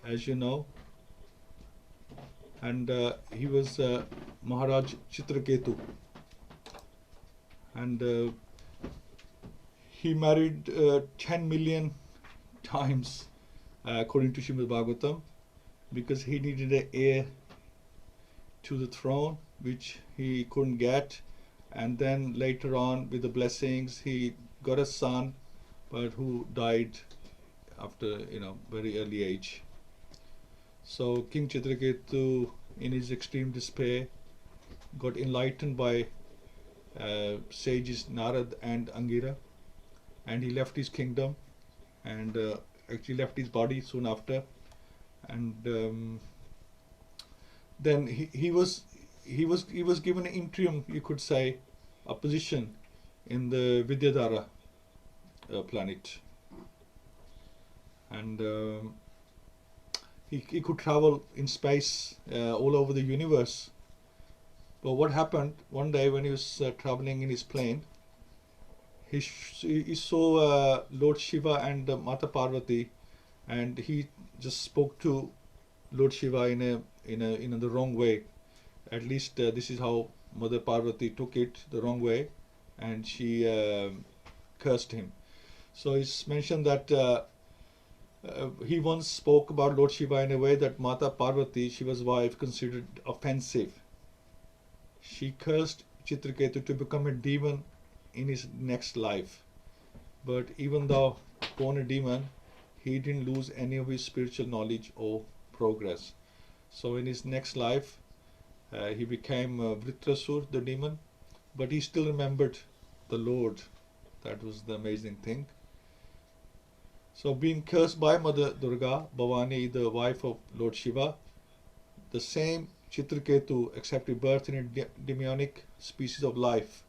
as you know, and he was Maharaj Chitraketu, and he married 10 million times, according to Srimad Bhagavatam, because he needed an heir to the throne, which he couldn't get. And then later on, with the blessings, he got a son, but who died after very early age. So King Chitraketu, in his extreme despair, got enlightened by sages Narad and Angira, and he left his kingdom, and actually left his body soon after, and then he was given an interim, you could say, a position in the Vidyadhara planet, and he could travel in space all over the universe. But what happened one day when he was traveling in his plane, he saw Lord Shiva and Mata Parvati, and he just spoke to Lord Shiva in the wrong way. At least this is how Mother Parvati took it, the wrong way, and she cursed him. So it's mentioned that he once spoke about Lord Shiva in a way that Mata Parvati, Shiva's wife, considered offensive. She cursed Chitraketu to become a demon in his next life. But even though born a demon, he didn't lose any of his spiritual knowledge or progress. So in his next life, he became Vrtrasur, the demon, but he still remembered the Lord. That was the amazing thing. So being cursed by Mother Durga, Bhavani, the wife of Lord Shiva, the same Chitraketu accepted birth in a demonic species of life,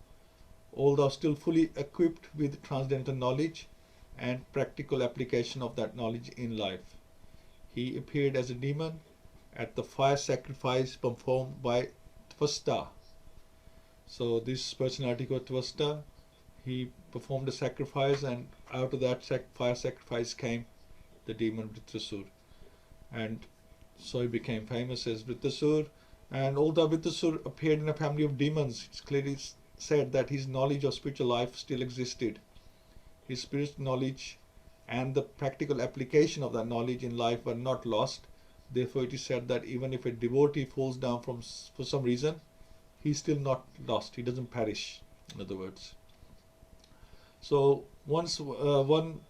although still fully equipped with transcendental knowledge and practical application of that knowledge in life. He appeared as a demon at the fire sacrifice performed by Tvasta. So this personality called Tvasta, he performed a sacrifice, and out of that fire sacrifice came the demon Vrtrasur. And so he became famous as Vrtrasur. And although Vrtrasur appeared in a family of demons, it's clearly said that his knowledge of spiritual life still existed. His spiritual knowledge and the practical application of that knowledge in life were not lost. Therefore, it is said that even if a devotee falls down for some reason, he's still not lost. He doesn't perish, in other words. So once one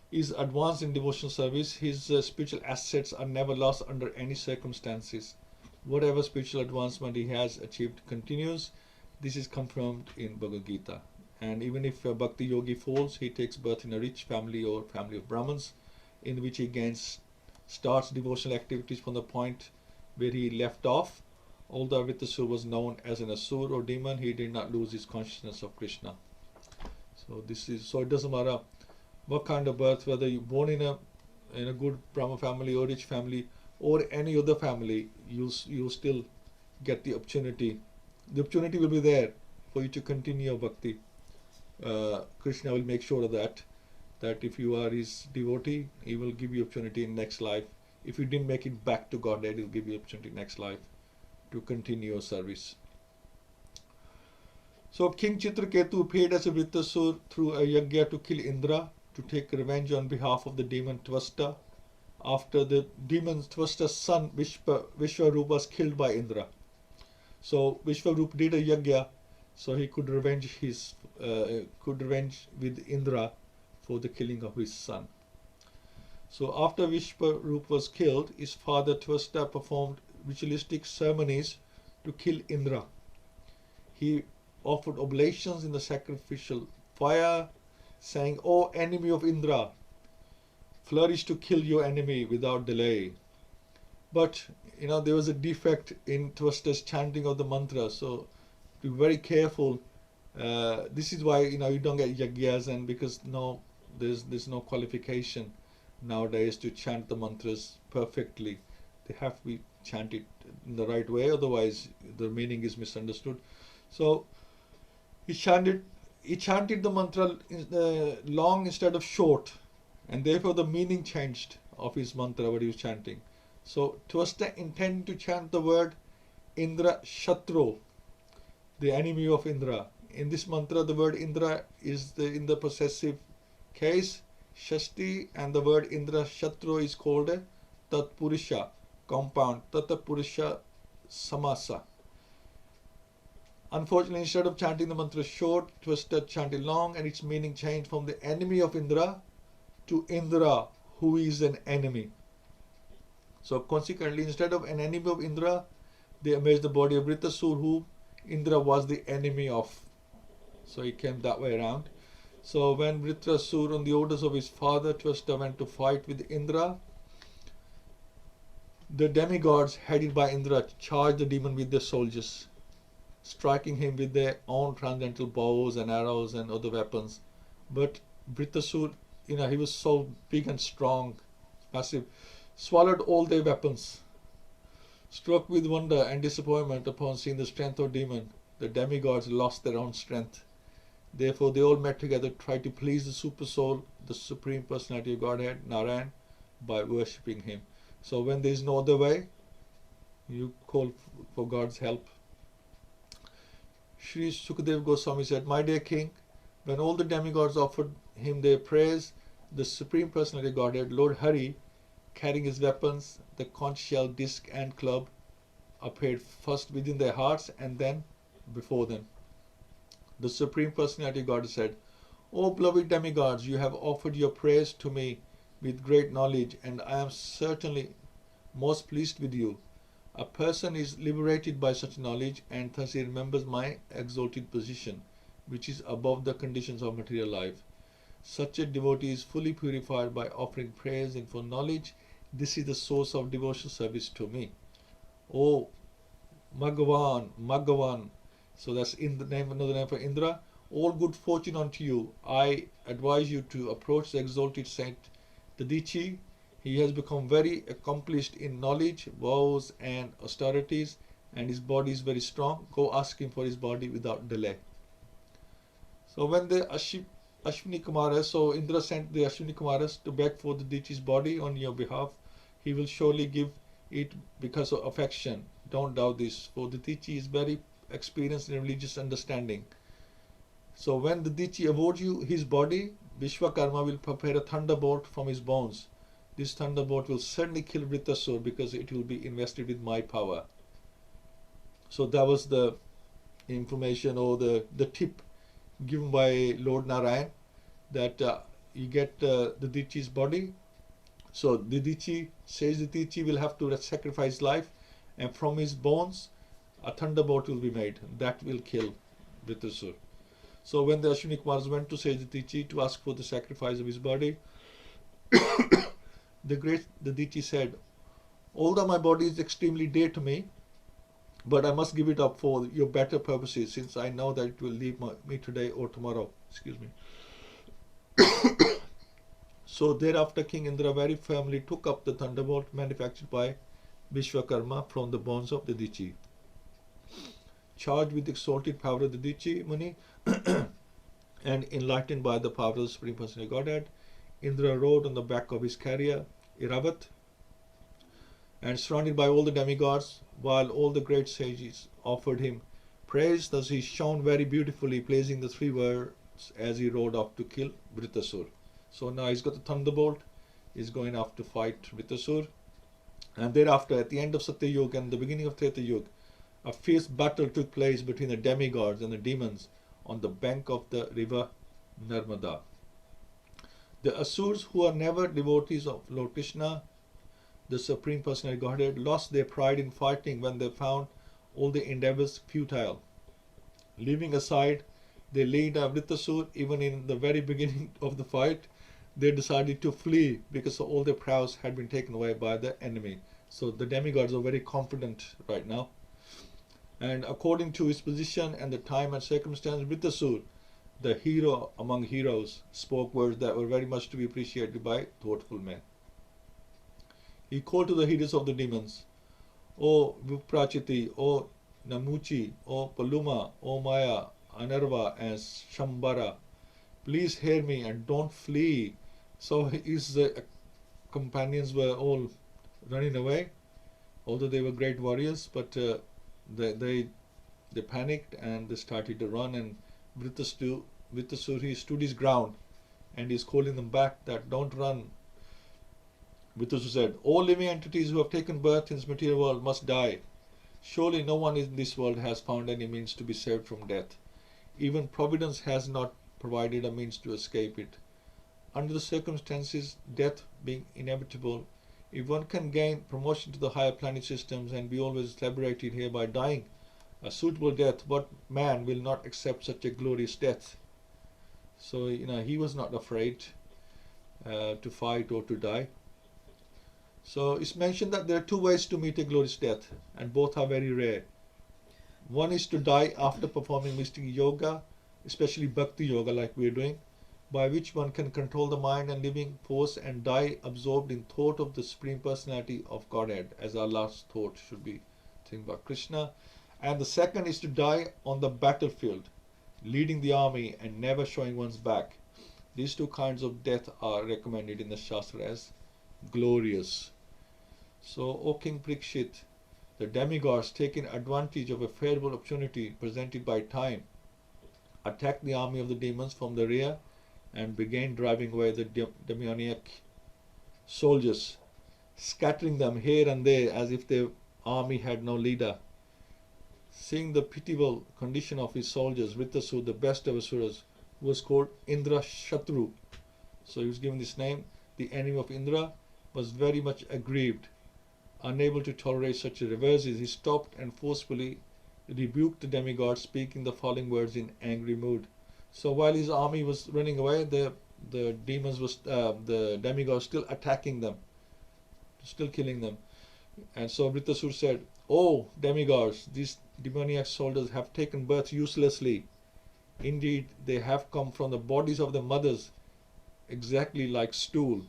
is advanced in devotional service, his spiritual assets are never lost under any circumstances. Whatever spiritual advancement he has achieved continues. This is confirmed in Bhagavad-Gita. And even if a Bhakti Yogi falls, he takes birth in a rich family or family of Brahmins, in which he starts devotional activities from the point where he left off. Although Vrtrasur was known as an Asur or demon, he did not lose his consciousness of Krishna. So it doesn't matter what kind of birth, whether you're born in a good Brahma family or rich family or any other family, you still get the opportunity. The opportunity will be there for you to continue your bhakti. Krishna will make sure of that if you are his devotee, he will give you opportunity in next life. If you didn't make it back to Godhead, he will give you opportunity next life to continue your service. So King Chitraketu appeared as a Vrtrasur through a yajna to kill Indra, to take revenge on behalf of the demon Tvasta, after the demon Tvasta's son Vishwarupa was killed by Indra. So Vishwarupa did a yajna, so he could revenge with Indra for the killing of his son. So after Vishwarupa was killed, his father Tvasta performed ritualistic ceremonies to kill Indra. He offered oblations in the sacrificial fire, saying, "O enemy of Indra, flourish to kill your enemy without delay." But there was a defect in Tvasta's chanting of the mantra, so be very careful. This is why you don't get yajnas, and because there's no qualification nowadays to chant the mantras perfectly. They have to be chanted in the right way, otherwise the meaning is misunderstood. So he chanted the mantra long instead of short, and therefore the meaning changed of his mantra what he was chanting. So Twasta intended to chant the word Indra Shatru, the enemy of Indra. In this mantra, the word Indra is in the possessive case, Shashti, and the word Indra Shatru is called a Tatpurusha, compound, Tatpurusha Samasa. Unfortunately, instead of chanting the mantra short, Twasta chanted long, and its meaning changed from the enemy of Indra to Indra, who is an enemy. So consequently, instead of an enemy of Indra, they amazed the body of Vrtrasur, who Indra was the enemy of. So he came that way around. So when Vrtrasur, on the orders of his father, Twasta went to fight with Indra, the demigods headed by Indra charged the demon with their soldiers, striking him with their own transcendental bows and arrows and other weapons. But Vrtrasur, he was so big and strong, massive, swallowed all their weapons. Struck with wonder and disappointment upon seeing the strength of demon, the demigods lost their own strength. Therefore, they all met together to try to please the super soul, the Supreme Personality of Godhead, Narayan, by worshipping him. So when there is no other way, you call for God's help. Sri Sukadev Goswami said, "My dear king, when all the demigods offered him their praise, the Supreme Personality of Godhead, Lord Hari, carrying his weapons, the conch shell, disc and club, appeared first within their hearts and then before them. The Supreme Personality of God said, O beloved demigods, you have offered your praise to me with great knowledge, and I am certainly most pleased with you. A person is liberated by such knowledge, and thus he remembers my exalted position, which is above the conditions of material life. Such a devotee is fully purified by offering praise and for knowledge. This is the source of devotional service to me. O Magavan, so that's in the name, another name for Indra. All good fortune unto you. I advise you to approach the exalted saint Tadichi. He has become very accomplished in knowledge, vows and austerities, and his body is very strong. Go ask him for his body without delay." So when the Ashwini Kumaras, so Indra sent the Ashwini Kumaras to beg for the Deity's body on your behalf. He will surely give it because of affection. Don't doubt this, for the Deity is very experienced in religious understanding. So when the Deity awards you his body, Vishwakarma will prepare a thunderbolt from his bones. This thunderbolt will certainly kill Vrtrasur because it will be invested with my power. So that was the information or the tip given by Lord Narayan, that you get the Deity's body. So the Deity says the Deity will have to sacrifice life, and from his bones a thunderbolt will be made that will kill Vrtrasur. So when the Ashwini Kumars went to Sage Deity to ask for the sacrifice of his body, the Deity said, although my body is extremely dear to me, but I must give it up for your better purposes, since I know that it will leave me today or tomorrow. Excuse me. So thereafter King Indra very firmly took up the thunderbolt manufactured by Vishwakarma from the bones of the Deity. Charged with the exalted power of the Deity Muni and enlightened by the power of the Supreme Personality of Godhead, Indra rode on the back of his carrier, Iravat, and surrounded by all the demigods, while all the great sages offered him praise. Thus he shone very beautifully, placing the three words as he rode off to kill Vrtrasur. So now he's got the thunderbolt, he's going off to fight Vrtrasur. And thereafter, at the end of Satya Yuga and the beginning of Treta Yuga, a fierce battle took place between the demigods and the demons on the bank of the river Narmada. The Asurs, who are never devotees of Lord Krishna, the Supreme Personality of Godhead, lost their pride in fighting when they found all the endeavors futile. Leaving aside their leader Vrtrasur, even in the very beginning of the fight, they decided to flee because all their prowess had been taken away by the enemy. So the demigods are very confident right now. And according to his position and the time and circumstance, Vrtrasur, the hero among heroes, spoke words that were very much to be appreciated by thoughtful men. He called to the heroes of the demons, O Viprachiti, O Namuchi, O Paluma, O Maya, Anarva and Shambara, please hear me and don't flee. So his companions were all running away, although they were great warriors, but they panicked and they started to run. And Vrtrasur, he stood his ground and he's calling them back that don't run. Vrtrasur said, all living entities who have taken birth in this material world must die. Surely no one in this world has found any means to be saved from death. Even Providence has not provided a means to escape it. Under the circumstances, death being inevitable, if one can gain promotion to the higher planet systems and be always liberated here by dying a suitable death, what man will not accept such a glorious death? So, he was not afraid to fight or to die. So it's mentioned that there are two ways to meet a glorious death, and both are very rare. One is to die after performing mystic yoga, especially bhakti yoga like we are doing, by which one can control the mind and living force and die absorbed in thought of the Supreme Personality of Godhead, as our last thought should be thinking about Krishna. And the second is to die on the battlefield, leading the army and never showing one's back. These two kinds of death are recommended in the Shastra as glorious. So, O King Parikshit, the demigods, taking advantage of a favorable opportunity presented by time, attacked the army of the demons from the rear and began driving away the demoniac soldiers, scattering them here and there as if the army had no leader. Seeing the pitiable condition of his soldiers, Vrtrasur, the best of asuras, who was called Indra Shatru, so he was given this name, the enemy of Indra, was very much aggrieved. Unable to tolerate such reverses, he stopped and forcefully rebuked the demigod, speaking the following words in angry mood. So while his army was running away, the demigods still attacking them, still killing them. And so Vrtrasur said, "Oh demigods, these demoniac soldiers have taken birth uselessly. Indeed, they have come from the bodies of their mothers, exactly like stool.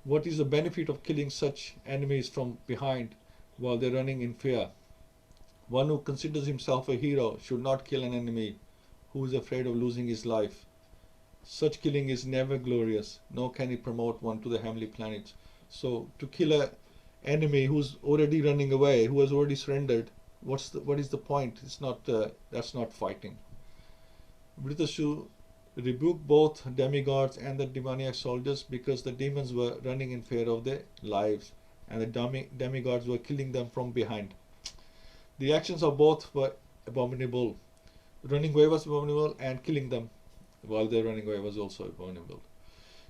What is the benefit of killing such enemies from behind while they are running in fear? One who considers himself a hero should not kill an enemy who is afraid of losing his life. Such killing is never glorious, nor can it promote one to the heavenly planets." So to kill an enemy who's already running away, who has already surrendered, what is the point? It's not that's not fighting. Vrtrasur rebuked both demigods and the demoniac soldiers because the demons were running in fear of their lives and the demigods were killing them from behind. The actions of both were abominable. Running away was abominable and killing them while they're running away was also abominable.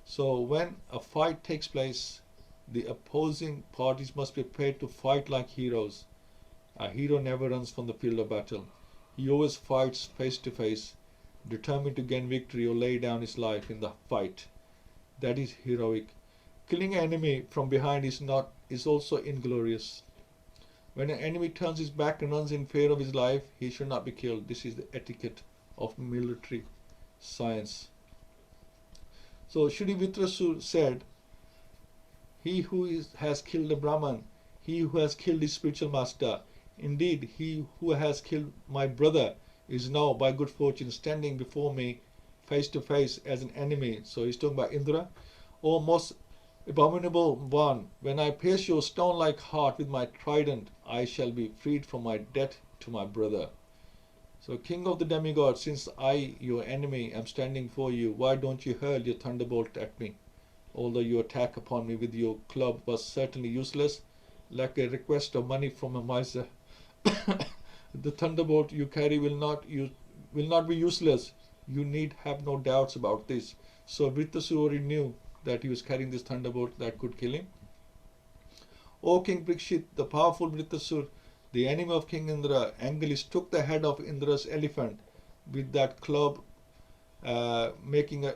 So when a fight takes place, the opposing parties must be prepared to fight like heroes. A hero never runs from the field of battle. He always fights face to face, determined to gain victory or lay down his life in the fight. That is heroic. Killing an enemy from behind is also inglorious. When an enemy turns his back and runs in fear of his life, he should not be killed. This is the etiquette of military science. So Shri Vrtrasur said, "He who has killed a Brahman, he who has killed his spiritual master, indeed he who has killed my brother is now by good fortune standing before me face to face as an enemy." So he's talking about Indra. "O most abominable one, when I pierce your stone-like heart with my trident, I shall be freed from my debt to my brother." So, King of the demigods, since I, your enemy, am standing for you, why don't you hurl your thunderbolt at me? Although your attack upon me with your club was certainly useless, like a request of money from a miser, the thunderbolt you carry will not be useless. You need have no doubts about this. So Vrtrasur already knew that he was carrying this thunderbolt that could kill him. O King Parikshit, the powerful Vrtrasur, the enemy of King Indra, angrily took the head of Indra's elephant with that club, making a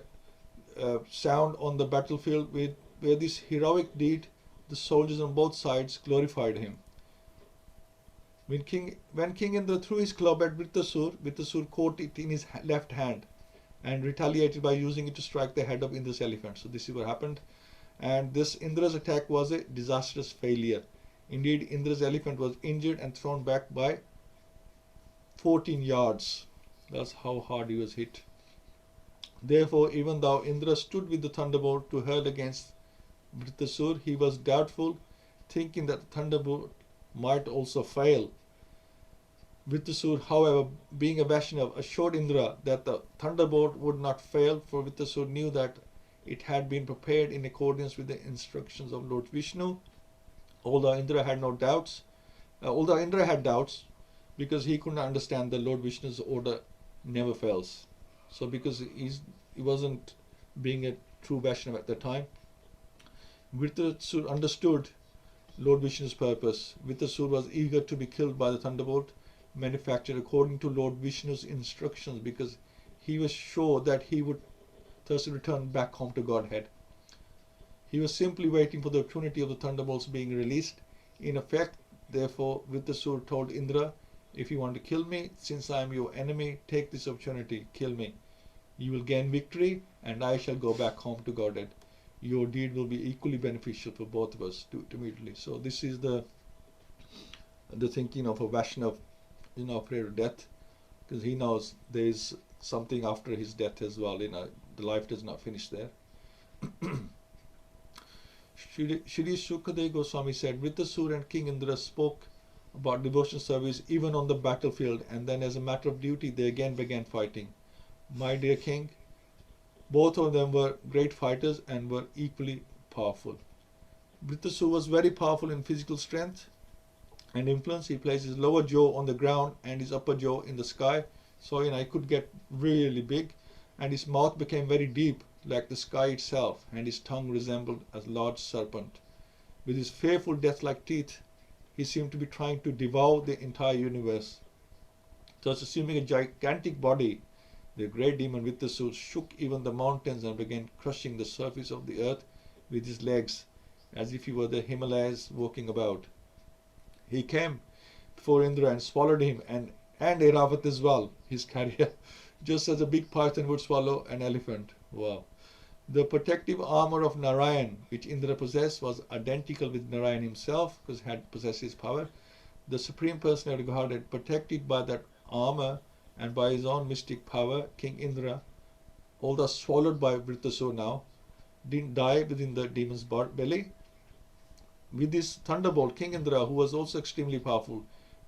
sound on the battlefield. Where this heroic deed, the soldiers on both sides glorified him. When King Indra threw his club at Vrtrasur, Vrtrasur caught it in his left hand and retaliated by using it to strike the head of Indra's elephant. So this is what happened. And this Indra's attack was a disastrous failure. Indeed, Indra's elephant was injured and thrown back by 14 yards. That's how hard he was hit. Therefore, even though Indra stood with the thunderbolt to hurl against Vrtrasur, he was doubtful thinking that the thunderbolt might also fail. Vrtrasur, however, being a Vaishnav, assured Indra that the thunderbolt would not fail, for Vrtrasur knew that it had been prepared in accordance with the instructions of Lord Vishnu. Although Indra had no doubts, although Indra had doubts, because he couldn't understand that Lord Vishnu's order never fails. So because he wasn't being a true Vaishnav at the time, Vrtrasur understood Lord Vishnu's purpose. Vrtrasur was eager to be killed by the thunderbolt manufactured according to Lord Vishnu's instructions, because he was sure that he would thus return back home to Godhead. He was simply waiting for the opportunity of the thunderbolts being released. In effect, therefore, Vrtrasur told Indra, if you want to kill me, since I am your enemy, take this opportunity, kill me. You will gain victory, and I shall go back home to Godhead. Your deed will be equally beneficial for both of us. Do it immediately. So this is the thinking of a Vaishnav, afraid of death, because he knows there is something after his death as well. The life does not finish there. Shri Sukadeva Goswami said, Vrtrasur and King Indra spoke about devotion service even on the battlefield, and then as a matter of duty they again began fighting. My dear king, both of them were great fighters and were equally powerful. Vrtrasur was very powerful in physical strength and influence. He placed his lower jaw on the ground and his upper jaw in the sky, so he could get really big, and his mouth became very deep like the sky itself, and his tongue resembled a large serpent. With his fearful death-like teeth, he seemed to be trying to devour the entire universe. Thus, assuming a gigantic body, the great demon Vrtrasur shook even the mountains and began crushing the surface of the earth with his legs, as if he were the Himalayas walking about. He came before Indra and swallowed him, and Airavat as well, his carrier, just as a big python would swallow an elephant. Wow. The protective armor of Narayan, which Indra possessed, was identical with Narayan himself, because he had possessed his power. The Supreme Personality of Godhead, protected by that armor and by his own mystic power, King Indra, although swallowed by Vrtrasur now, didn't die within the demon's belly. With this thunderbolt, King Indra, who was also extremely powerful,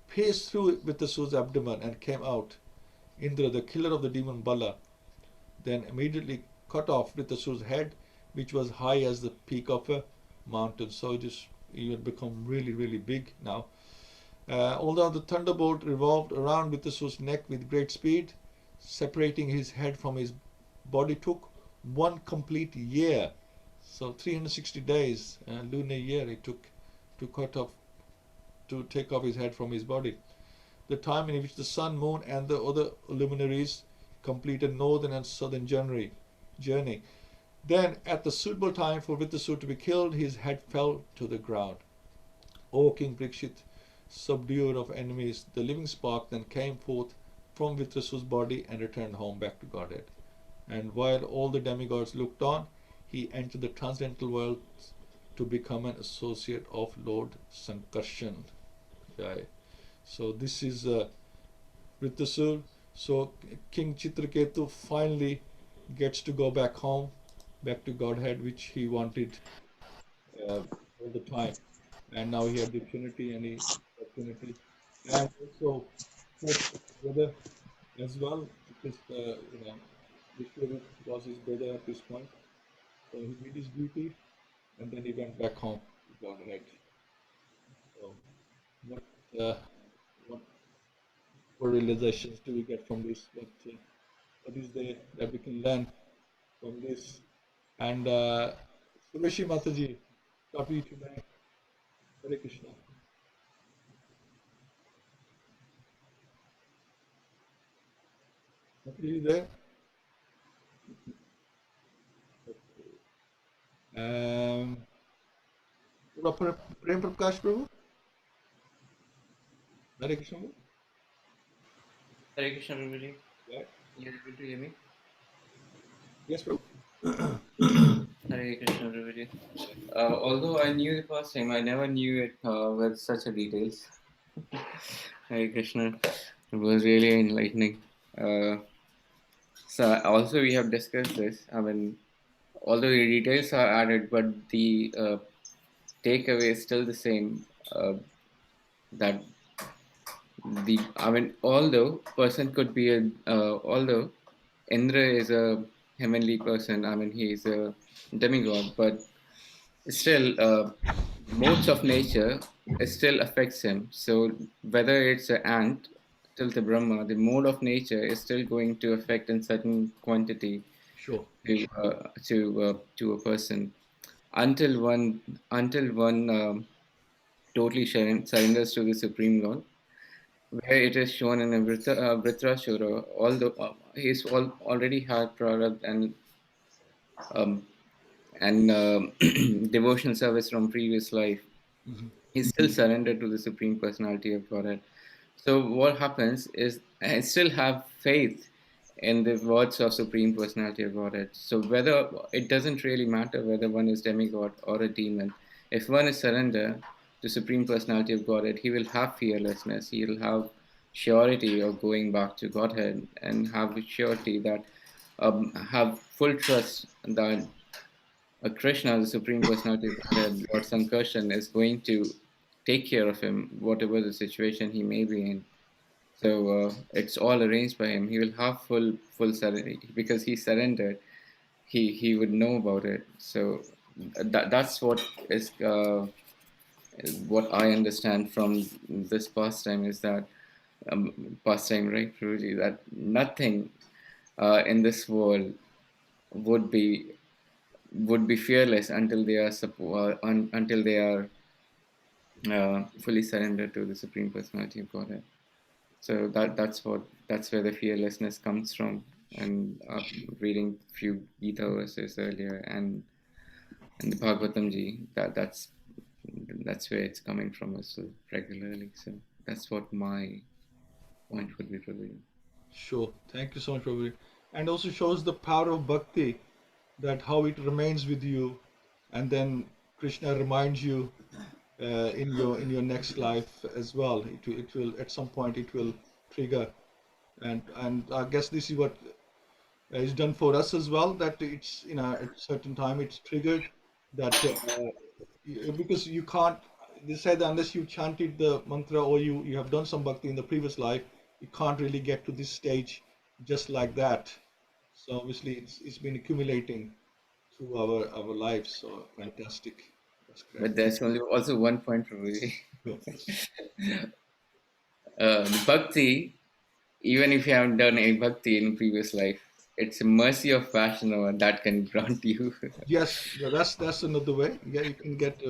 pierced through Vrtrasur's abdomen and came out. Indra, the killer of the demon Bala, then immediately cut off Vrtrasur's head, which was high as the peak of a mountain. So he had become really, really big now. Although the thunderbolt revolved around Vrtrasur's neck with great speed, separating his head from his body took one complete year. So 360 days, lunar year, it took to take off his head from his body. The time in which the sun, moon, and the other luminaries completed northern and southern journey. Then, at the suitable time for Vrtrasur to be killed, his head fell to the ground. O King Parikshit, subduer of enemies, the living spark then came forth from Vrtrasur's body and returned home back to Godhead. And while all the demigods looked on, he entered the transcendental world to become an associate of Lord Sankarshan. Okay. So this is Vrtrasur. So King Chitraketu finally gets to go back home, back to Godhead, which he wanted all the time. And now he had the opportunity, and and also spoke to his brother as well, because Vishnu was his brother at this point. So he did his duty, and then he went back home to Godhead. So what uh, what realizations do we get from this? What is there that we can learn from this? And Sureshi Mataji, talk to you today. Hare Krishna. Mataji, there? Um, Prem Prakash Prabhu? Hare Krishna. Hare Krishna, everybody. Yeah. You able to hear me? Yes, Prabhu. Hare Krishna, everybody. Although I knew the first time, I never knew it with such a details. Hare Krishna. It was really enlightening. So also we have discussed this. I mean, although the details are added, but the takeaway is still the same. That although person could be although Indra is a heavenly person, he is a demigod, but still, modes of nature still affects him. So whether it's an ant till the Brahma, the mode of nature is still going to affect in certain quantity Sure. to a person until one totally surrenders to the Supreme Lord, where it is shown in a Vrtrasura, although already had product um, and devotional service from previous life, Hmm. he still surrendered to the Supreme Personality of Godhead. So what happens is I still have faith in the words of Supreme Personality of Godhead. So whether it doesn't really matter whether one is demigod or a demon, if one is surrender to Supreme Personality of Godhead, he will have fearlessness. He will have surety of going back to Godhead and have surety that have full trust that Krishna, the Supreme Personality of Godhead, Lord Sankarshan, is going to take care of him, whatever the situation he may be in. So it's all arranged by him. He will have full surrender because he surrendered. He would know about it. So that's what I understand from this pastime is that pastime, right, Guruji, that nothing in this world would be would be fearless until they are until they are fully surrendered to the Supreme Personality of Godhead. So that's where the fearlessness comes from. And reading few Gita verses earlier and the Bhagavatam ji, that's where it's coming from also regularly. So that's what my point would be, Prabhu. Sure. Thank you so much, Prabhu. And also shows the power of bhakti, that how it remains with you, and then Krishna reminds you in your next life as well. It will at some point it will trigger, and I guess this is what is done for us as well. That it's at a certain time it's triggered that because you can't. They said unless you chanted the mantra or you have done some bhakti in the previous life, you can't really get to this stage just like that. So obviously it's been accumulating through our lives. So fantastic. That's great. But there's only also one point, Prabhu. Sure. Bhakti, even if you haven't done any bhakti in previous life, it's a mercy of Vaishnava that can grant you Yes, that's another way. Yeah, you can get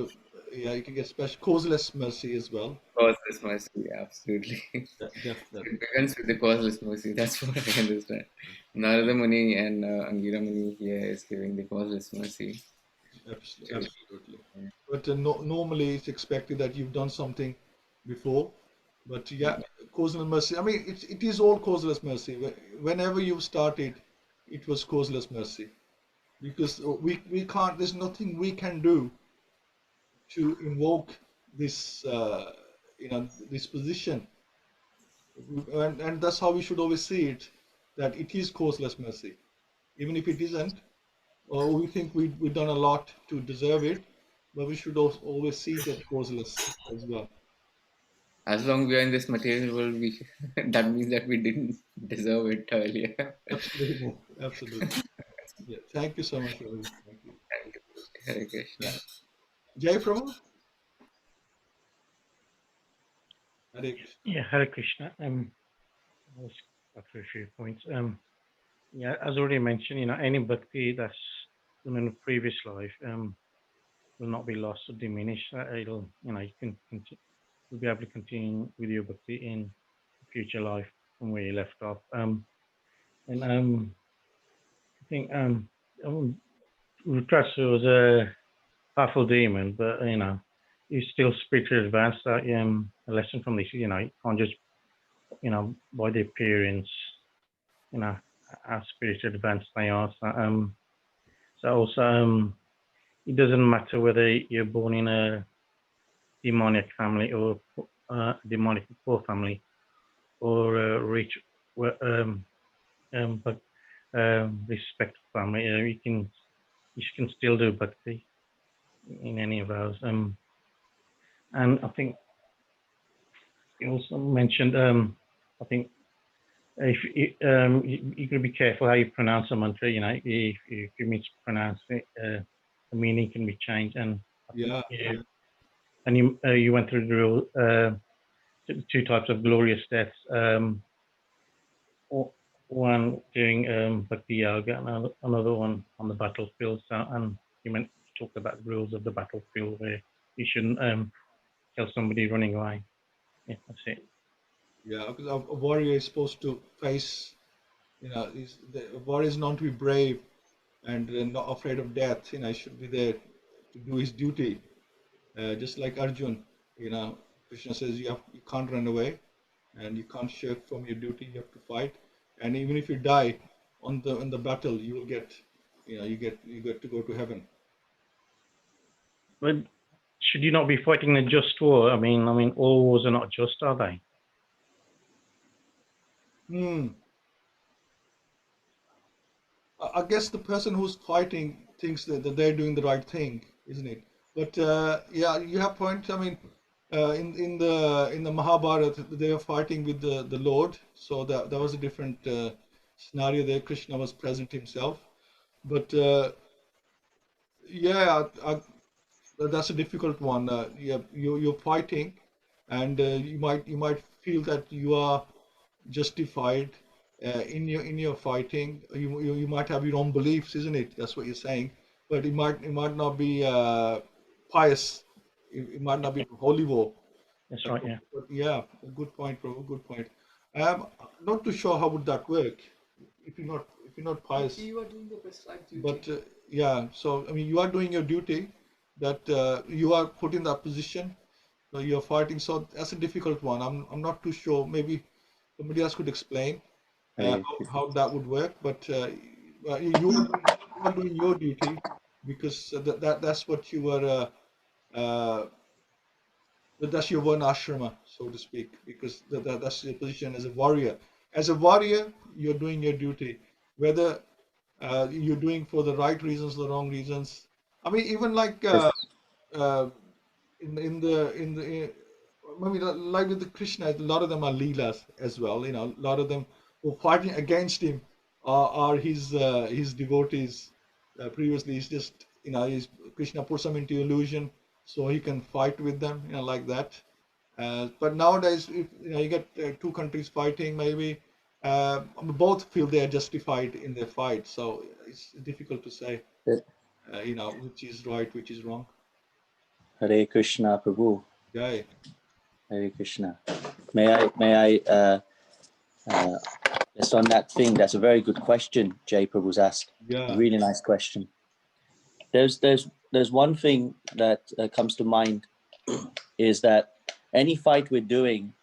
special causeless mercy as well. causeless mercy. Absolutely. Definitely. It begins with the causeless mercy. That's what I understand. Narada Muni and Angira Muni here is giving the causeless mercy to. Absolutely. But no, normally it's expected that you've done something before. But yeah, causeless mercy. I mean, it is all causeless mercy. Whenever you started, it was causeless mercy because we can't. There's nothing we can do to invoke this this position, and that's how we should always see it. That it is causeless mercy, even if it isn't. Or we think we've done a lot to deserve it, but we should also always see it as causeless as well. As long we are in this material world, we that means that we didn't deserve it earlier. Absolutely, absolutely. Yeah, thank you so much, Ravi. Thank you. Thank you. Hare Krishna. Yeah. Jai Prabhu? Hare Krishna. Yeah, Hare Krishna. I'll got through a few points. Yeah, as already mentioned, any bhakti that's done in a previous life, will not be lost or diminished. It'll, you can you'll be able to continue with your bhakti in future life from where you left off. And I think Vrtrasur was a powerful demon, but he's still spiritually advanced. A lesson from this, you can't just by the appearance, you know how spiritually advanced they are. So also it doesn't matter whether you're born in a demonic family or demonic poor family or a rich but respected family. You can still do bhakti in any of those. And I think you also mentioned, I think if you got to be careful how you pronounce a mantra. You know, if you mispronounce it, the meaning can be changed. And I think Yeah. and you went through the rule, two types of glorious deaths. One during bhakti yoga, and another one on the battlefield. So, and you talked about the rules of the battlefield where you shouldn't kill somebody running away. Yeah, that's it. Yeah, because a warrior is supposed to face, a warrior is known to be brave and not afraid of death. He should be there to do his duty. Just like Arjun, Krishna says you can't run away, and you can't shirk from your duty. You have to fight, and even if you die on the battle, you will get, you get to go to heaven. But should you not be fighting a just war? I mean, all wars are not just, are they? Hmm. I guess the person who's fighting thinks that they're doing the right thing, isn't it? But yeah, you have point. I mean, in the Mahabharata, they were fighting with the Lord, so that was a different scenario there. Krishna was present himself, but yeah, that's a difficult one. Yeah, you're fighting, and you might feel that you are justified in your fighting. You might have your own beliefs, isn't it? That's what you're saying. But it might not be pious. It might not be holy war. That's right. Yeah. But yeah, good point, bro. Good point. I'm not too sure how would that work if you're not pious. You are doing the prescribed duty. But yeah, so I mean, you are doing your duty. That you are put in that position. So you're fighting. So that's a difficult one. I'm not too sure. Maybe somebody else could explain Hare how that would work. But you are doing your duty because that's what you were. That's your one ashrama, so to speak, because that's your position as a warrior. As a warrior, you're doing your duty, whether you're doing for the right reasons, the wrong reasons. I mean, even like uh, in maybe like with the Krishna, a lot of them are leelas as well. A lot of them who are fighting against him are his devotees. Previously, he's just Krishna puts them into illusion so he can fight with them, like that. But nowadays, if you get two countries fighting, maybe both feel they are justified in their fight. So it's difficult to say, which is right, which is wrong. Krishna, Prabhu. Yeah. Hare Krishna. May I just on that thing, that's a very good question Jay Prabhu's asked. Yeah. A really nice question. There's one thing that comes to mind is that any fight we're doing,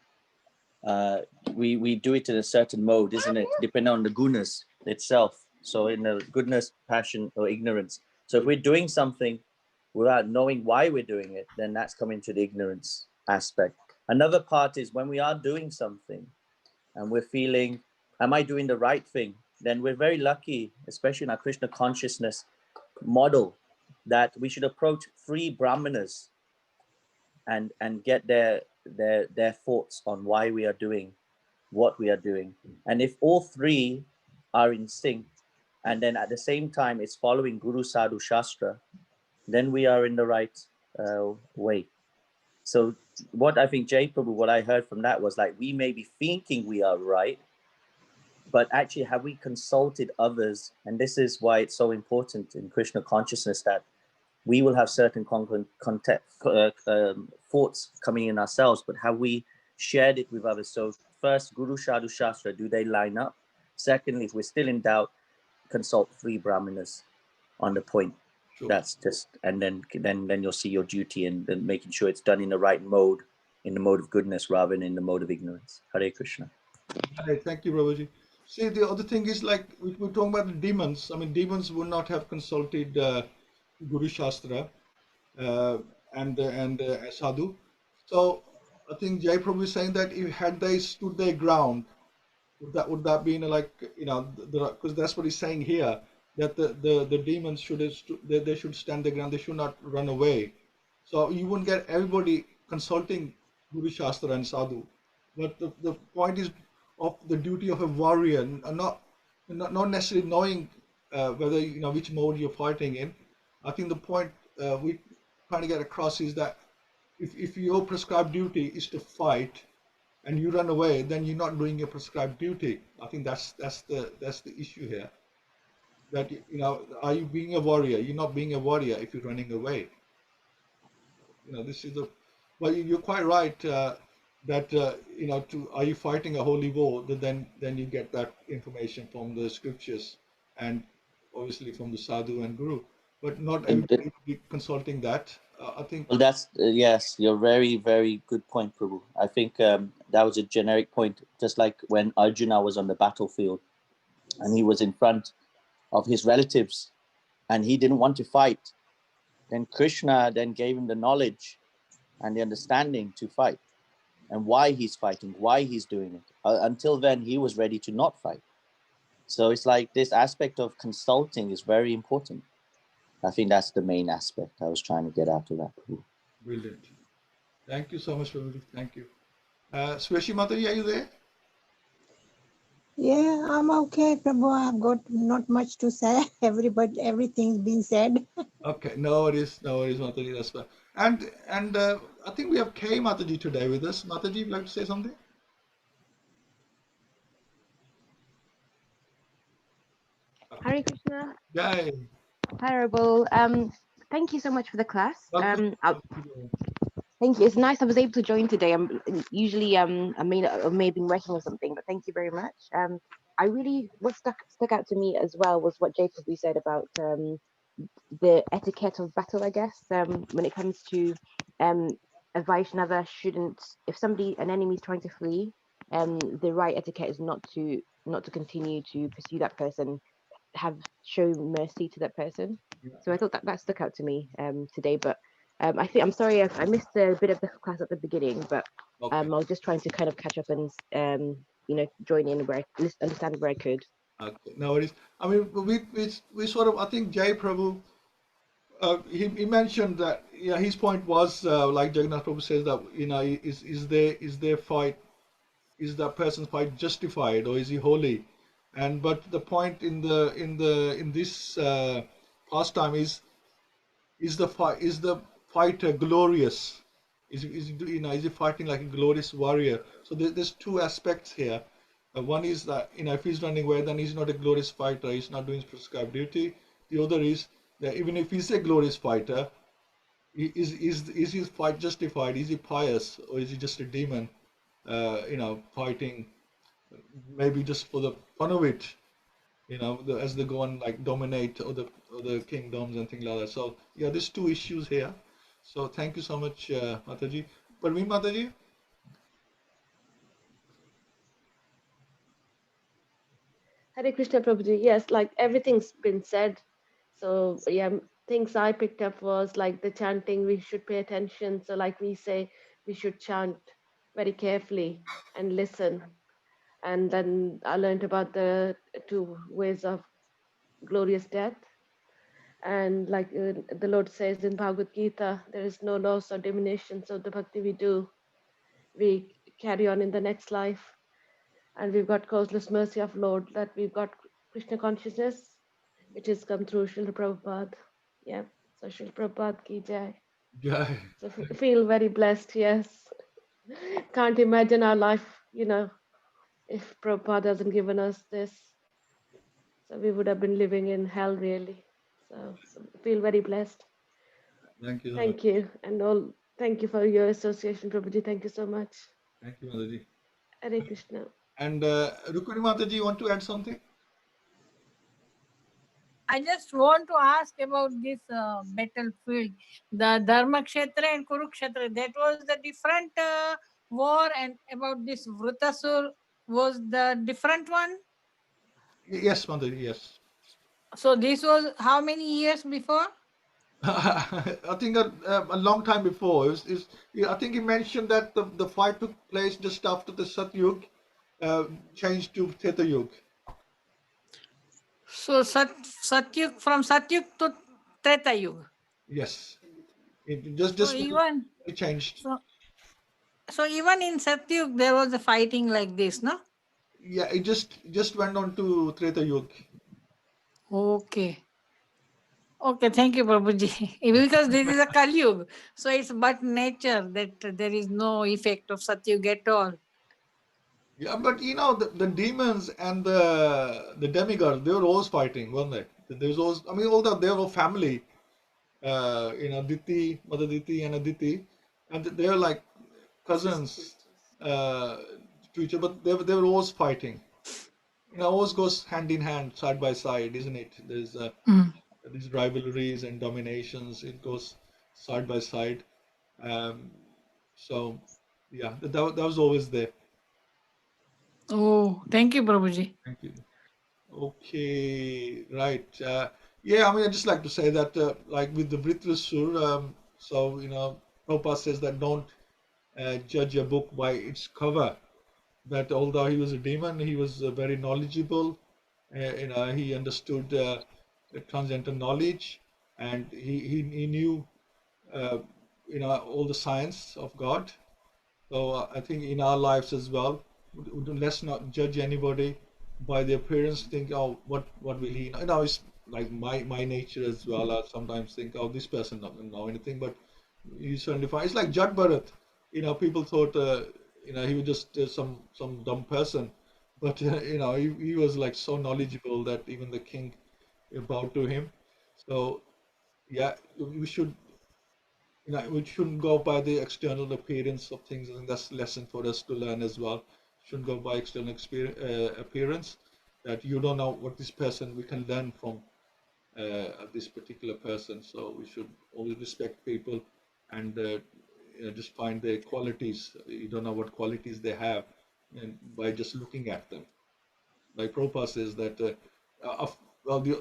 we do it in a certain mode, isn't it? Depending on the gunas itself. So in the goodness, passion, or ignorance. So if we're doing something without knowing why we're doing it, then that's coming to the ignorance aspect. Another part is when we are doing something and we're feeling, am I doing the right thing? Then we're very lucky, especially in our Krishna consciousness model, that we should approach 3 brahmanas and get their thoughts on why we are doing what we are doing. And if all 3 are in sync, and then at the same time it's following Guru Sadhu Shastra, then we are in the right way. So what I think Jay Prabhu, what I heard from that was like, we may be thinking we are right, but actually have we consulted others? And this is why it's so important in Krishna consciousness that we will have certain thoughts coming in ourselves, but have we shared it with others? So first, Guru Sadhu Shastra, do they line up? Secondly, if we're still in doubt, consult 3 brahmanas on the point. Sure. That's just, and then you'll see your duty and then making sure it's done in the right mode, in the mode of goodness rather than in the mode of ignorance. Hare Krishna. Hey, thank you, Prabhuji. See, the other thing is like we're talking about the demons. I mean, demons would not have consulted Guru Shastra and Sadhu. So I think Jai Prabhu is saying that if had they stood their ground, would that be like because that's what he's saying here, that the demons should they should stand their ground. They should not run away. So you wouldn't get everybody consulting Guru Shastra and Sadhu. But the point is of the duty of a warrior, not necessarily knowing whether which mode you're fighting in. I think the point we trying to get across is that if your prescribed duty is to fight and you run away, then you're not doing your prescribed duty. I think that's the issue here. That are you being a warrior? You're not being a warrior if you're running away. This is the. Well, you're quite right that are you fighting a holy war? Then you get that information from the scriptures and obviously from the sadhu and guru. But not everybody will be consulting that. I think. Well, that's yes, you're very, very good point, Prabhu. I think that was a generic point, just like when Arjuna was on the battlefield and he was in front of his relatives and he didn't want to fight. Then Krishna then gave him the knowledge and the understanding to fight and why he's fighting, why he's doing it. Until then, he was ready to not fight. So it's like this aspect of consulting is very important. I think that's the main aspect I was trying to get out of that. Brilliant. Thank you so much, Prabhuji. Thank you. Swashi Mataji, are you there? Yeah, I'm okay, Prabhu. I've got not much to say. Everything's been said. Okay, no worries, Mataji. That's fine. And I think we have K Mataji today with us. Mataji, would you like to say something? Hare Krishna. Yay. Terrible. Thank you so much for the class. Thank you. It's nice I was able to join today. I'm usually I may have been working or something, but thank you very much. What stuck out to me as well was what Jacob said about the etiquette of battle, I guess. When it comes to a Vaishnava shouldn't, if an enemy is trying to flee, the right etiquette is not to continue to pursue that person, show mercy to that person. So I thought that stuck out to me today. But I'm sorry I missed a bit of the class at the beginning, but Okay. I was just trying to kind of catch up and join in where I understand where I could. Okay, no worries. I mean, we sort of, I think Jai Prabhu, he mentioned that his point was like Jagannath Prabhu says that is that person's fight justified or is he holy? But the point in this pastime is the fighter glorious? Is he fighting like a glorious warrior? So there's two aspects here. One is that if he's running away, then he's not a glorious fighter. He's not doing his prescribed duty. The other is that even if he's a glorious fighter, is his fight justified? Is he pious or is he just a demon? Fighting maybe just for the fun of it. As they go and like dominate other kingdoms and things like that. So yeah, there's two issues here. So thank you so much, Mataji. Parveen Mataji. Hare Krishna Prabhuji. Yes, like everything's been said. So yeah, things I picked up was like the chanting, we should pay attention. So like we say, we should chant very carefully and listen. And then I learned about the two ways of glorious death. And like the Lord says in Bhagavad-Gita, there is no loss or diminution. So the bhakti we do, we carry on in the next life. And we've got causeless mercy of Lord, that we've got Krishna consciousness, which has come through Srila Prabhupada. Yeah, so Srila Prabhupada ki jai. Jai. So feel very blessed, yes. Can't imagine our life, if Prabhupada hasn't given us this. So we would have been living in hell, really. So feel very blessed. Thank you. Thank you. And thank you for your association, Prabhuji. Thank you so much. Thank you, Mataji. Hare Krishna. And Rukmini Mataji, you want to add something? I just want to ask about this battlefield, the Dharma Kshetra and Kurukshetra. That was the different war, and about this Vrtrasur was the different one. Yes, Mataji, yes. So this was how many years before? I think a long time before. I think he mentioned that the fight took place just after the Satyug changed to Treta Yuga. So Satyug, from Satyug to Treta Yuga. Yes. It So even it changed. So even in Satyug, there was a fighting like this, no? Yeah, it just went on to Treta Yuga. Okay. Okay, thank you, Prabhuji. Because this is a Kalyug, so it's but nature that there is no effect of Satyug at all. Yeah, but you know the demons and the demigods, they were always fighting, weren't they? There was always, I mean, all that they were all family. Diti, Mother Diti and Aditi, and they were like cousins to each other, but they were always fighting. Always goes hand in hand, side by side, isn't it? There's Mm. these rivalries and dominations. It goes side by side. Um, so yeah, that was always there. Oh, thank you, Prabhuji. Thank you. Okay, right. Yeah, I mean, I just like to say that, like with the Vrtrasur, so Prabhupada says that don't judge a book by its cover. That although he was a demon, he was very knowledgeable. He understood transcendental knowledge, and he knew all the science of God. So I think in our lives as well, let's not judge anybody by their appearance. Think, oh, what will he know? It's like my nature as well. I sometimes think, oh, this person doesn't know anything, but you certainly find it's like Jat Bharat. People thought he was just some dumb person, but he was like so knowledgeable that even the king bowed to him. So yeah, we should we shouldn't go by the external appearance of things. I think that's a lesson for us to learn as well. Shouldn't go by external appearance. That you don't know what this person. We can learn from this particular person. So we should always respect people and just find their qualities. You don't know what qualities they have, and by just looking at them. Like Prabhupada says that,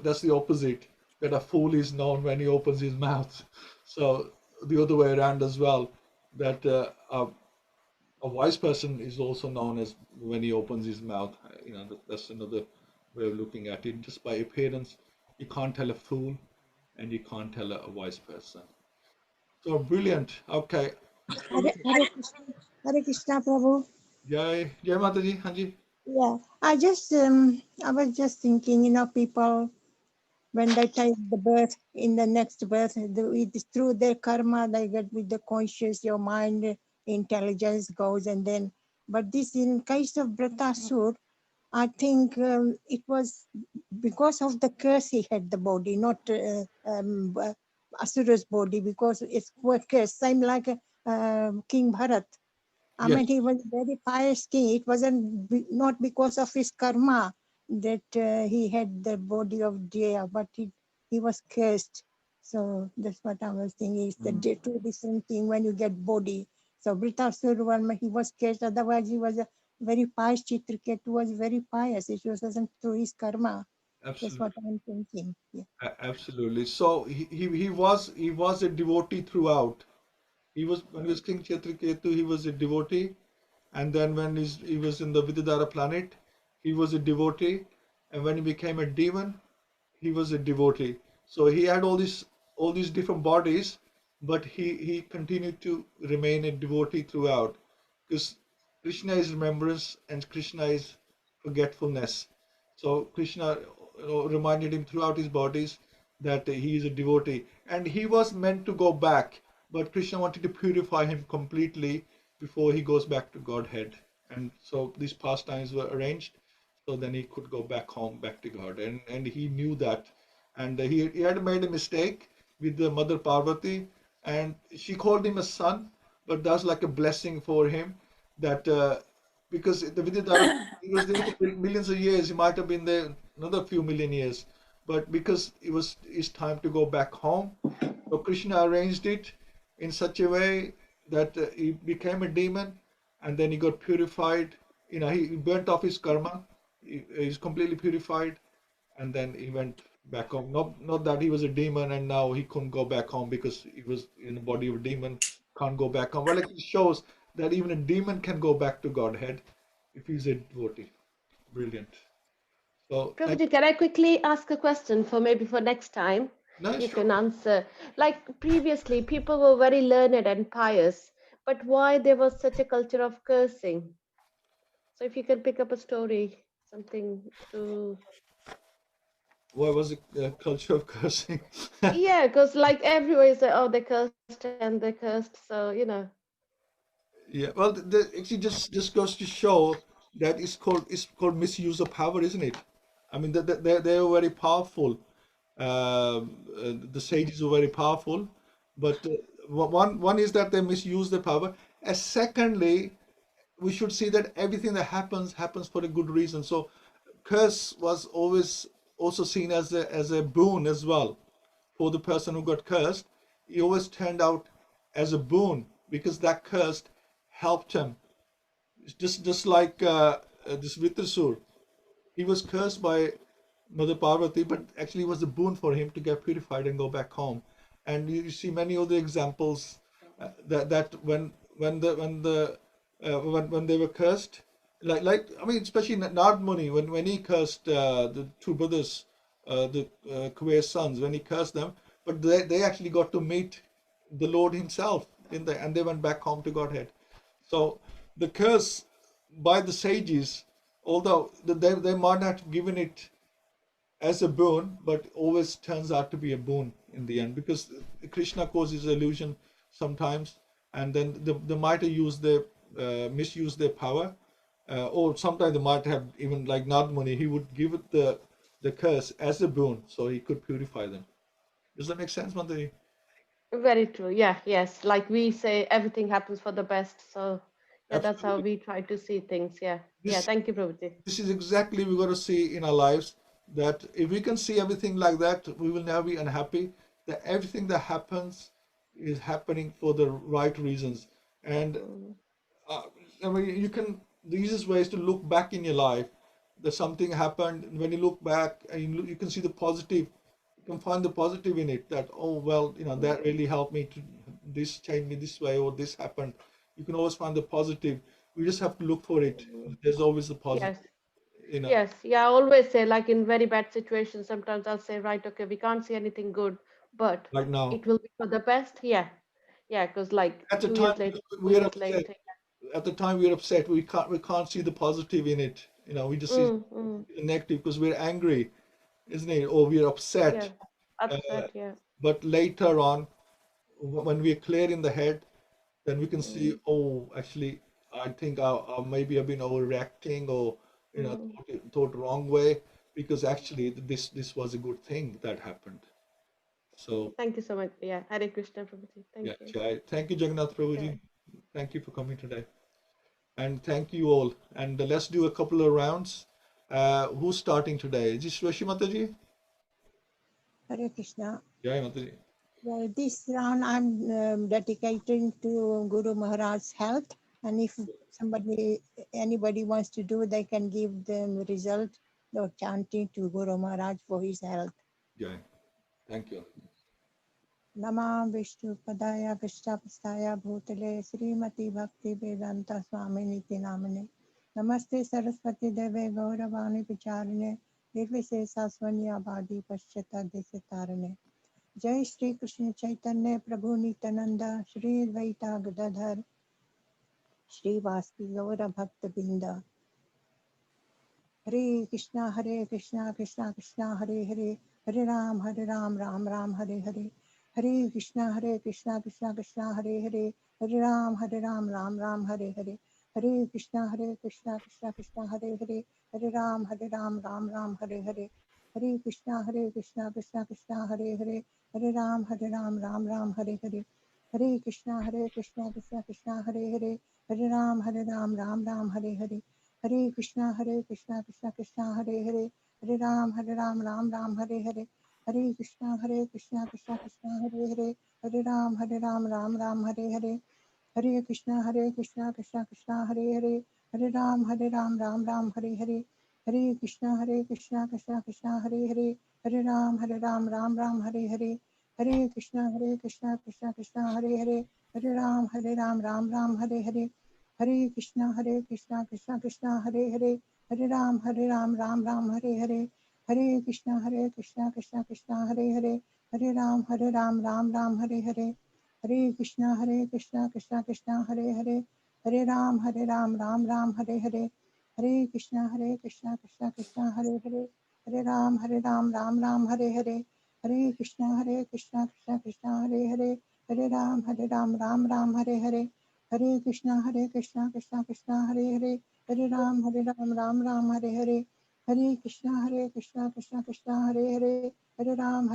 that's the opposite. That a fool is known when he opens his mouth. So the other way around as well. That a wise person is also known as when he opens his mouth. That's another way of looking at it. Just by appearance, you can't tell a fool, and you can't tell a wise person. So brilliant. Okay. Hare Krishna, Prabhu. Jai Mataji, Hanji. Yeah, I was just thinking, people, when they take the birth, in the next birth, it's through their karma, they get with the conscious, your mind, intelligence goes, and then, but this, in case of Vrtrasur, I think it was because of the curse he had the body, not Asura's body, because it's a curse, same like King Bharat. I Yes. mean, he was very pious king. It wasn't not because of his karma that he had the body of Jaya, but he was cursed. So that's what I was thinking. It's the two different thing when you get body. So Vrtrasur, he was cursed. Otherwise, he was a very pious. Chitraketu was very pious. It wasn't through his karma. That's Absolutely. what I'm thinking. Yeah. Absolutely. So he was a devotee throughout. When he was King Kshetriketu, he was a devotee, and then when he was in the Vidyadhara planet, he was a devotee, and when he became a demon, he was a devotee. So he had all these different bodies, but he continued to remain a devotee throughout, because Krishna is remembrance and Krishna is forgetfulness. So Krishna reminded him throughout his bodies that he is a devotee, and he was meant to go back, but Krishna wanted to purify him completely before he goes back to Godhead. And so these pastimes were arranged so then he could go back home, back to God. And he knew that. And he had made a mistake with the mother Parvati, and she called him a son, but that's like a blessing for him that because the Vidyadhara, he was there for millions of years, he might have been there another few million years, but because it was his time to go back home, so Krishna arranged it in such a way that he became a demon, and then he got purified. He burnt off his karma. He's completely purified, and then he went back home. Not that he was a demon and now he couldn't go back home because he was in the body of a demon, can't go back home. Well, it shows that even a demon can go back to Godhead if he's a devotee. Brilliant. So thank Prabhuji, can I quickly ask a question for maybe for next time? no, You sure. can answer. Like previously, people were very learned and pious, But why there was such a culture of cursing? So if you can pick up a story, something to Why was it a culture of cursing? yeah, because like everywhere is oh they cursed and they cursed, so Yeah, well, actually, just goes to show that it's called misuse of power, isn't it? I mean, they're very powerful. The sages are very powerful, but one is that they misuse the power. And secondly, we should see that everything that happens for a good reason. So, curse was always also seen as a boon as well for the person who got cursed. He always turned out as a boon because that curse helped him. Just like this Vrtrasur, he was cursed by Mother Parvati, but actually it was a boon for him to get purified and go back home. And you see many other examples that when they were cursed, like I mean, especially Nard Muni when he cursed the two brothers, the Kuber's sons, when he cursed them, but they actually got to meet the Lord Himself and they went back home to Godhead. So the curse by the sages, although they might not have given it as a boon, but always turns out to be a boon in the end because Krishna causes illusion sometimes, and then they might have used their misuse their power, or sometimes they might have even like Nadmuni, he would give it the curse as a boon so he could purify them. Does that make sense, Mandari? very true. Yeah, yes. Like we say, everything happens for the best. So yeah, that's how Absolutely. we try to see things. Yeah, yeah. This Thank you, Prabhuji. this is exactly we got to see in our lives that if we can see everything like that, we will never be unhappy. That everything that happens is happening for the right reasons. And Mm, uh, I mean, you can the easiest way is to look back in your life. That something happened. When you look back and you can see the positive, you can find the positive in it. That oh well, mm, that really helped me to this changed me this way or this happened. You can always find the positive. We just have to look for it. mm. There's always a positive. Yes, You know. yes. Yeah, I always say, like in very bad situations, sometimes I'll say, right, okay, we can't see anything good, but Right now. it will be for the best. Yeah, yeah, because like At the 2 years time later, we are 3 years upset. later. At the time we are upset. We can't see the positive in it. We just see Mm, mm, the negative because we're angry, isn't it? Or we're yeah, upset. Uh, upset. Yeah. but later on, when we're clear in the head, then we can see. Mm, Oh, actually, I think maybe I've been overreacting or mm. thought wrong way because actually this was a good thing that happened. So Thank you so much. Yeah, Hare Krishna, Prabhuji. yeah, Thank you. Jai. Thank you, Jagannath Yeah. Prabhuji. Thank you for coming today. And thank you all. And let's do a couple of rounds. Who's starting today? Is this Rashi Mataji? Hare Krishna. Jai Mataji. Well, this round I'm dedicating to Guru Maharaj's health. And if anybody wants to do, they can give them the result of chanting to Guru Maharaj for his health. Jai. Thank you. Nama Vishnu Padaya Vishtapastaya Bhutale Srimati Bhakti Vedanta Swami Niti Namane Namaste Saraswati Deve Gauravani Picharine Nirvise Swanya Bhadi Paschata Desitarane Jai Shri Krishna Chaitanya Prabhu Nityananda Shri Dvaita Gadadhar Shri Vasti Gaura Bhakta Binda Hare Krishna Krishna Krishna Hare Hare Hare Ram Ram Hare Hare Hare Krishna Krishna Krishna Hare Hare Hare Ram Hare Hare Hare Krishna Krishna Krishna Hare Hare Hare Ram Hare Hare Hare Krishna Krishna Krishna Hare Hare Hare Ram Hare Hare Hare Krishna Krishna Krishna Hare Hare Hare Ram Hare Hare Hare Krishna Krishna Krishna Hare Hare Hare Ram Hare Hare Hare Krishna Krishna Krishna Hare Hare Hare Ram Hare Hare Hare Krishna Krishna Krishna Hare Hare Hare Ram Hare Hare Hare Krishna Krishna Krishna Hare Hare Hare Ram Hare Hare Hare Krishna Krishna Krishna Hare Hare Hare Ram Hare Hare Hare Krishna Krishna Krishna Hare Hare Hare Ram Hare Hare Hare Krishna Krishna Krishna Hare Hare Hare Ram Hare Hare Hare Krishna Krishna Krishna Hare Hare, Hare Ram Ram Ram Hare Hare, Hare Krishna Krishna Krishna Hare Hare, Hare Ram Ram Ram Hare Hare, Hare Krishna Krishna Krishna Hare Hare, Hare Ram Ram Ram Hare Hare, Hare Krishna Krishna Krishna Hare Hare, Hare Ram Ram Ram Hare Hare, Hare Krishna Krishna Krishna Hare Hare, Hare Ram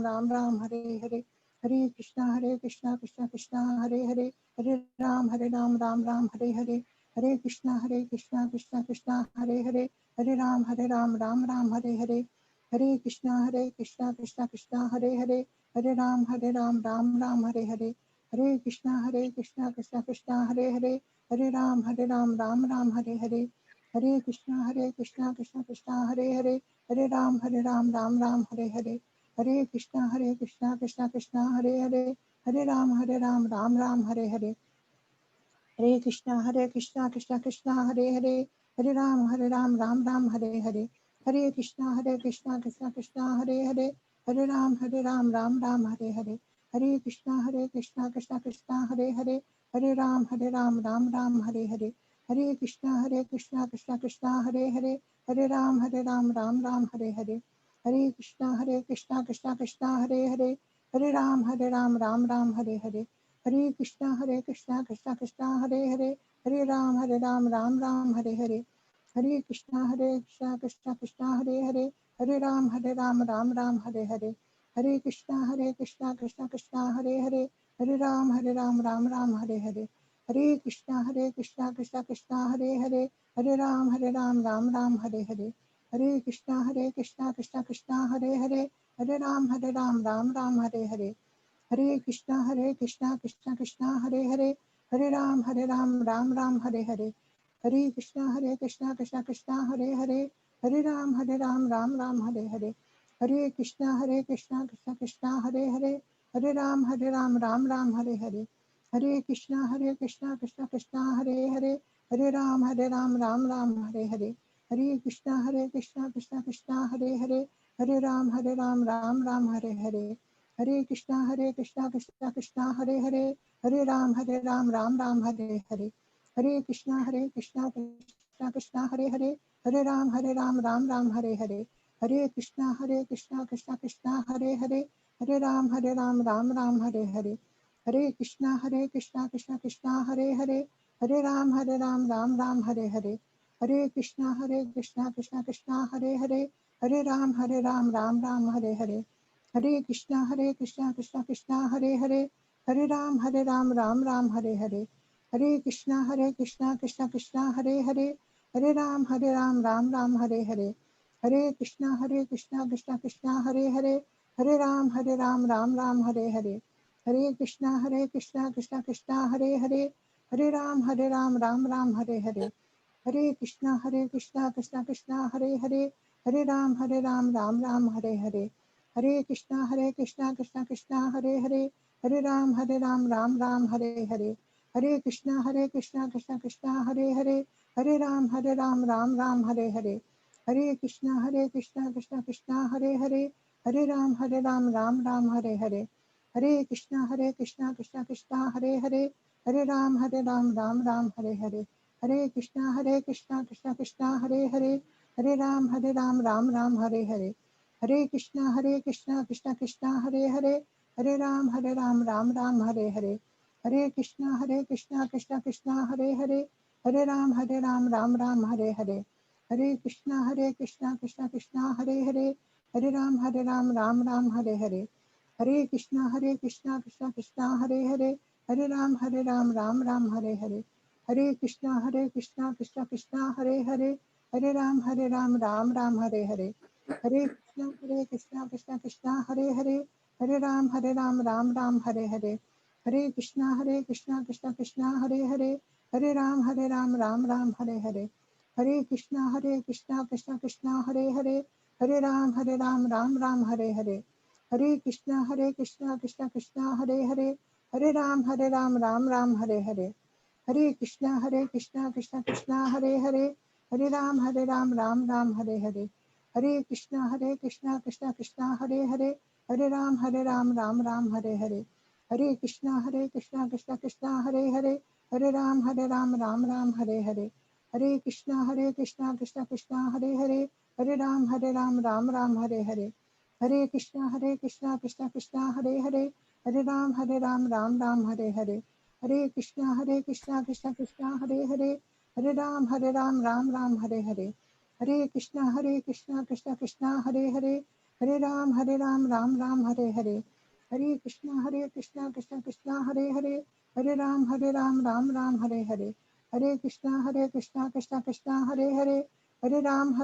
Ram Ram Hare Hare, Hare Krishna Krishna Krishna Hare Hare, Hare Ram Ram Ram Hare Hare, Hare Krishna Krishna Krishna Hare Hare, Hare Ram Ram Ram Hare Hare, Hare Krishna Krishna Krishna Hare Hare, Hare Ram Ram Ram Hare Hare, Hare Krishna Krishna Krishna Hare Hare, Hare Ram Ram Ram Hare Hare, Hare Krishna Krishna Krishna Hare Hare, Hare Ram Ram Ram Hare Hare, Hare Krishna Krishna Krishna Hare Hare, Hare Ram Ram Hare Hare, Hare Krishna Krishna Krishna Hare Hare, Hare Ram Ram Ram Hare Hare, Hare Krishna Krishna Krishna Hare Hare, Hare Ram Ram Ram Hare Hare, Hare Krishna Krishna Krishna Hare Hare, Hare Ram Ram Ram Hare Hare, Hare Krishna Krishna Krishna Hare Hare, Hare Ram Ram Ram Hare Hare, Hare Krishna Krishna Krishna Hare Hare, Hare Ram Ram Hare Hare, Hare Krishna Krishna Krishna Hare Hare, Hare Ram Ram Hare Hare, Hare Krishna Krishna Krishna Hare Hare, Hare Ram Ram Hare Hare, Hare Krishna Krishna Krishna Hare Hare, Hare Ram Ram Hare Hare, Hare Krishna Krishna Krishna Hare Hare, Hare Ram Ram Hare Hare, Hare Krishna Krishna Krishna Hare Hare, Hare Ram Ram Hare Hare, Hare Krishna Krishna Krishna Hare Hare, Hare Ram Ram Ram Hare Hare, Hare Krishna Krishna Krishna Hare Hare, Hare Ram Ram Ram Hare Hare, Hare Krishna Krishna Krishna Hare Hare, Hare Ram Ram Hare Hare, Hare Krishna Krishna Krishna Hare Hare, Hare Ram Ram Hare Hare, Hare Krishna Krishna Krishna Hare Hare, Hare Ram Ram Hare Hare, Hare Krishna Krishna Krishna Hare Hare, Hare Ram Ram Ram Hare Hare, Hare Krishna Krishna Krishna Hare Hare, Hare Ram Ram Ram Hare Hare, Hare Krishna Krishna Krishna Hare Hare, Hare Ram Ram Ram Hare Hare, Hare Krishna Krishna Krishna Hare Hare, Hare Ram Ram Ram Hare Hare, Hare Krishna Krishna Krishna Hare Hare, Hare Ram Ram Ram Hare Hare, Hare Krishna Krishna Krishna Hare Hare, Hare Ram Ram Ram Hare Hare, Hare Krishna Krishna Krishna Hare Hare, Hare Ram Ram Ram Hare Hare, Hare Krishna Krishna Krishna Hare Hare, Hare Ram Ram Ram Hare Hare, Hare Krishna Krishna Krishna Hare Hare, Hare Ram Ram Ram Hare Hare, Hare Krishna Krishna Krishna Hare Hare, Hare Ram Ram Ram Hare Hare, Hare Krishna Krishna Krishna Hare Hare, Hare Ram Ram Ram Hare Hare, Hare Krishna Krishna Krishna Hare Hare, Hare Ram Ram Ram Hare Hare, Hare Krishna Krishna Krishna Hare Hare, Hare Ram Ram Ram Hare Hare, Hare Krishna Krishna Krishna Hare Hare, Hare Ram Ram Ram Hare Hare, Hare Krishna Krishna Krishna Hare Hare, Hare Ram Ram Ram Hare Hare, Hare Krishna Krishna Krishna Hare Hare, Hare Ram Ram Ram Hare Hare, Hare Krishna Krishna Krishna Hare Hare, Hare Ram Ram Ram Hare Hare, Hare Krishna Krishna Krishna Hare Hare, Hare Ram Ram Ram Hare Hare, Hare Krishna Krishna Krishna Hare Hare, Hare Ram Ram Ram Hare Hare, Hare Krishna Krishna Krishna Hare Hare, Hare Ram Ram Ram Hare Hare, Hare Krishna Krishna Hare Hare, Hare Ram Ram Ram Hare Hare, Hare Krishna Krishna Krishna Hare Hare, Hare Ram Ram Ram Hare Hare, Hare Krishna Krishna Krishna Hare Hare, Hare Ram Ram Ram Hare Hare, Hare Krishna Krishna Krishna Hare Hare, Hare Ram Ram Ram Hare Hare, Hare Krishna Krishna Krishna Hare Hare, Hare Ram Ram Ram Hare Hare, Hare Krishna Krishna Krishna Hare Hare, Hare Ram Ram Ram Hare Hare, Hare Krishna, Krishna Krishna, Hare Hare, Hare Ram, Ram Ram, Hare Hare. Hare Krishna, Krishna Krishna, Hare Hare, Hare Ram, Ram Ram, Hare Hare. Hare Krishna, Krishna Krishna, Hare Hare, Hare Ram, Ram Ram, Hare Hare. Hare Krishna, Krishna Krishna, Hare Hare, Hare Ram, Ram Ram, Hare Hare. Hare Krishna, Krishna Hare Hare, Hare Ram, Ram Ram, Hare Hare. Hare Krishna, Krishna Hare Hare, Hare Ram, Ram Ram, Hare Hare. Hare Krishna, Krishna Krishna, Hare Hare, Hare Ram,